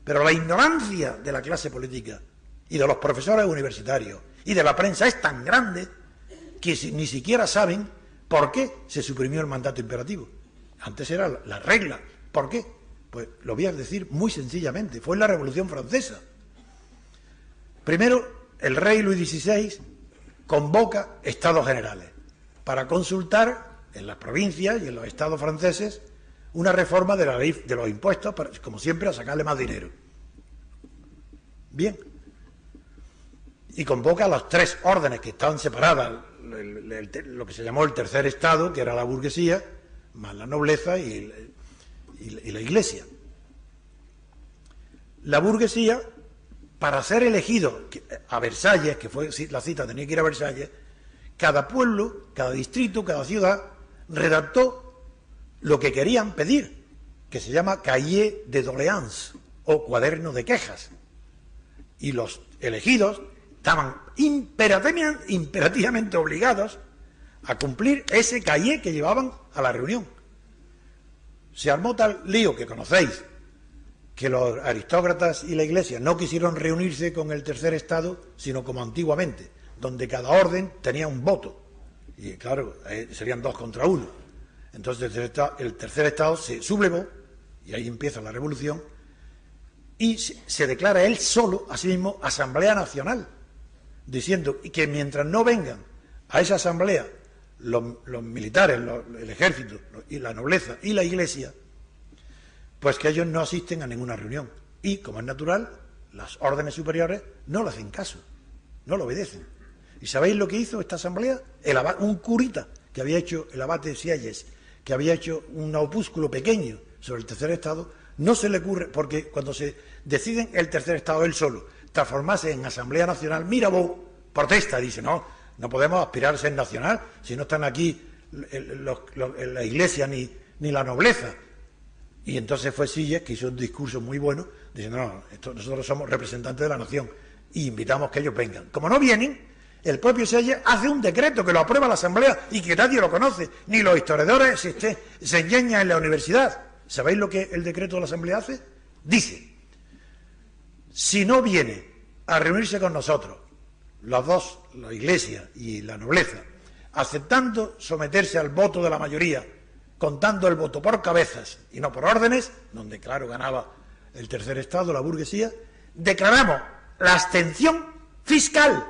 Pero la ignorancia de la clase política y de los profesores universitarios y de la prensa es tan grande que ni siquiera saben por qué se suprimió el mandato imperativo. Antes era la regla. ¿Por qué? Pues lo voy a decir muy sencillamente. Fue en la Revolución Francesa. Primero, el rey Luis XVI convoca estados generales para consultar en las provincias y en los estados franceses una reforma de la ley de los impuestos, para, como siempre, a sacarle más dinero. Bien. Y convoca a las tres órdenes que estaban separadas, lo que se llamó el tercer estado, que era la burguesía, más la nobleza y la iglesia. La burguesía, para ser elegido a Versalles, que fue la cita, tenía que ir a Versalles, cada pueblo, cada distrito, cada ciudad redactó lo que querían pedir, que se llama cahier de doléances o cuaderno de quejas. Y los elegidos estaban imperativamente obligados a cumplir ese cahier que llevaban a la reunión. Se armó tal lío que conocéis, que los aristócratas y la iglesia no quisieron reunirse con el tercer estado, sino como antiguamente, donde cada orden tenía un voto. Y claro, serían 2 contra 1. Entonces el tercer estado se sublevó, y ahí empieza la revolución, y se declara él solo, a sí mismo, Asamblea Nacional, diciendo que mientras no vengan a esa asamblea los militares, el ejército, y la nobleza y la iglesia, pues que ellos no asisten a ninguna reunión. Y, como es natural, las órdenes superiores no le hacen caso, no lo obedecen. ¿Y sabéis lo que hizo esta asamblea? Un curita que había hecho, el abate Sieyes, que había hecho un opúsculo pequeño sobre el tercer estado, no se le ocurre, porque cuando se deciden el tercer estado él solo transformarse en Asamblea Nacional, Mirabeau protesta, dice, no podemos aspirar a ser nacional si no están aquí la iglesia ni la nobleza. Y entonces fue Sieyes que hizo un discurso muy bueno, diciendo, nosotros somos representantes de la nación y invitamos que ellos vengan. Como no vienen, el propio Sieyes hace un decreto que lo aprueba la Asamblea y que nadie lo conoce, ni los historiadores se enseñan en la universidad. ¿Sabéis lo que el decreto de la Asamblea hace? Dice, si no viene a reunirse con nosotros, los dos, la iglesia y la nobleza, aceptando someterse al voto de la mayoría, contando el voto por cabezas y no por órdenes, donde claro ganaba el tercer estado, la burguesía, declaramos la abstención fiscal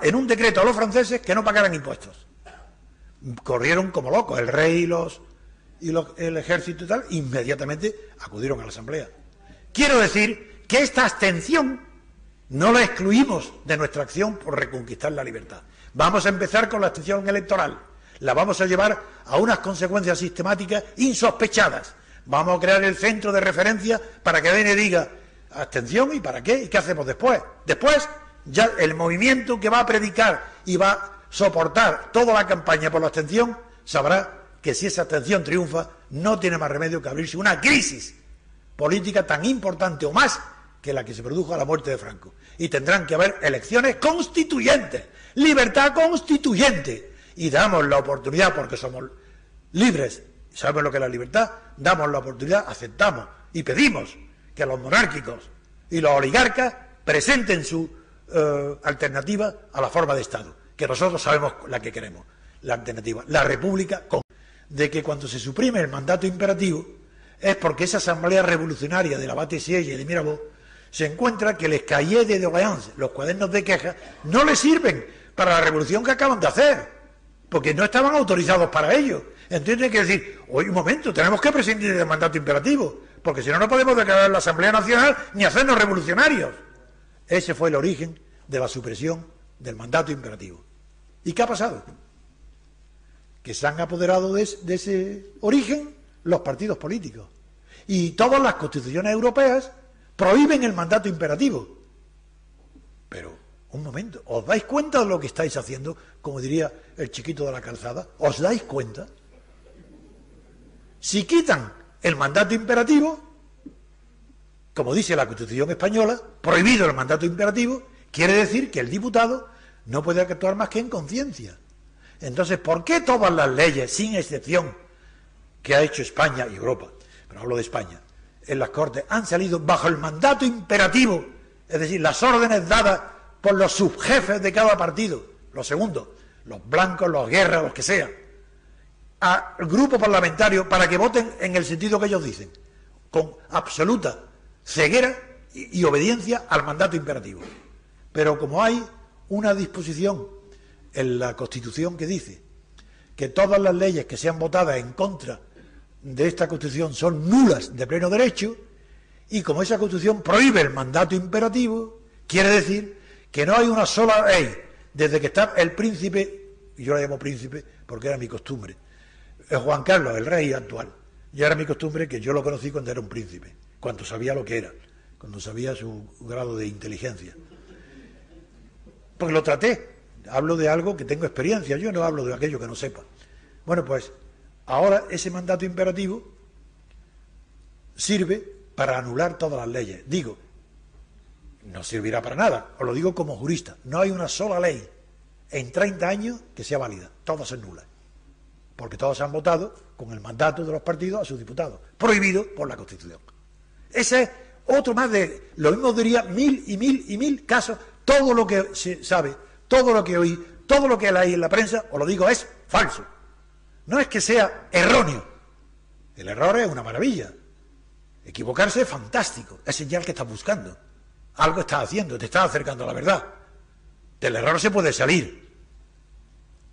en un decreto a los franceses que no pagaran impuestos. Corrieron como locos, el rey y el ejército y tal, inmediatamente acudieron a la asamblea. Quiero decir que esta abstención no la excluimos de nuestra acción por reconquistar la libertad. Vamos a empezar con la abstención electoral. La vamos a llevar a unas consecuencias sistemáticas insospechadas. Vamos a crear el centro de referencia para que nadie diga abstención y para qué y qué hacemos después. Después, ya el movimiento que va a predicar y va a soportar toda la campaña por la abstención sabrá que si esa abstención triunfa no tiene más remedio que abrirse una crisis política tan importante o más que la que se produjo a la muerte de Franco. Y tendrán que haber elecciones constituyentes, libertad constituyente. Y damos la oportunidad, porque somos libres, sabemos lo que es la libertad, damos la oportunidad, aceptamos y pedimos que los monárquicos y los oligarcas presenten su alternativa a la forma de Estado, que nosotros sabemos la que queremos, la alternativa, la república, de que cuando se suprime el mandato imperativo es porque esa asamblea revolucionaria del abate Sieyes y de Mirabeau se encuentra que les cahiers de doléances, los cuadernos de quejas, no les sirven para la revolución que acaban de hacer, porque no estaban autorizados para ello. Entonces hay que decir, oye, un momento, tenemos que prescindir del mandato imperativo, porque si no, no podemos declarar la Asamblea Nacional ni hacernos revolucionarios. Ese fue el origen de la supresión del mandato imperativo. ¿Y qué ha pasado? Que se han apoderado de ese origen los partidos políticos. Y todas las constituciones europeas prohíben el mandato imperativo. Pero, un momento, ¿os dais cuenta de lo que estáis haciendo? Como diría el chiquito de la calzada, ¿os dais cuenta? Si quitan el mandato imperativo, como dice la Constitución española, prohibido el mandato imperativo, quiere decir que el diputado no puede actuar más que en conciencia. Entonces, ¿por qué todas las leyes, sin excepción, que ha hecho España y Europa, pero hablo de España, en las Cortes han salido bajo el mandato imperativo, es decir, las órdenes dadas por los subjefes de cada partido, los segundos, los blancos, los guerras, los que sean, al grupo parlamentario para que voten en el sentido que ellos dicen, con absoluta ceguera y obediencia al mandato imperativo. Pero como hay una disposición en la Constitución que dice que todas las leyes que sean votadas en contra de esta Constitución son nulas de pleno derecho, y como esa Constitución prohíbe el mandato imperativo, quiere decir que no hay una sola ley, desde que está el príncipe, y yo la llamo príncipe porque era mi costumbre, Juan Carlos, el rey actual, ya era mi costumbre que yo lo conocí cuando era un príncipe, cuando sabía lo que era, cuando sabía su grado de inteligencia. Porque lo traté, hablo de algo que tengo experiencia, yo no hablo de aquello que no sepa. Bueno, pues ahora ese mandato imperativo sirve para anular todas las leyes. Digo, no servirá para nada, os lo digo como jurista, no hay una sola ley en 30 años que sea válida, todas son nulas, porque todos han votado con el mandato de los partidos a sus diputados, prohibido por la Constitución. Ese es otro más de, lo mismo diría mil casos, todo lo que se sabe, todo lo que oí, todo lo que leí en la prensa, os lo digo, es falso. No es que sea erróneo, el error es una maravilla, equivocarse es fantástico, es señal que estás buscando, algo estás haciendo, te estás acercando a la verdad, del error se puede salir,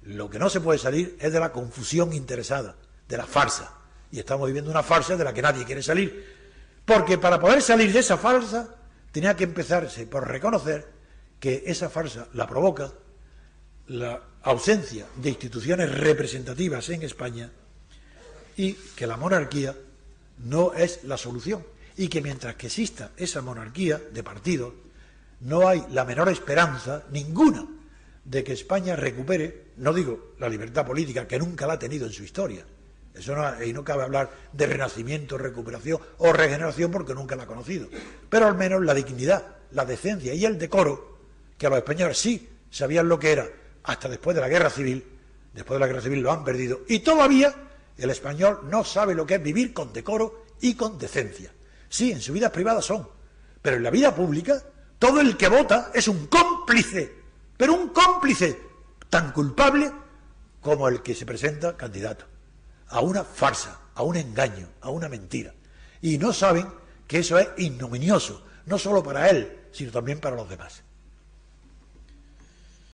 lo que no se puede salir es de la confusión interesada, de la farsa, y estamos viviendo una farsa de la que nadie quiere salir, porque para poder salir de esa farsa tenía que empezarse por reconocer que esa farsa la provoca la ausencia de instituciones representativas en España y que la monarquía no es la solución y que mientras que exista esa monarquía de partidos no hay la menor esperanza ninguna de que España recupere, no digo la libertad política que nunca la ha tenido en su historia, eso no, y no cabe hablar de renacimiento, recuperación o regeneración porque nunca la ha conocido, pero al menos la dignidad, la decencia y el decoro, que los españoles sí sabían lo que era hasta después de la guerra civil, después de la guerra civil lo han perdido, y todavía el español no sabe lo que es vivir con decoro y con decencia. Sí, en su vida privada son, pero en la vida pública todo el que vota es un cómplice, pero un cómplice tan culpable como el que se presenta candidato a una farsa, a un engaño, a una mentira, y no saben que eso es ignominioso, no solo para él, sino también para los demás.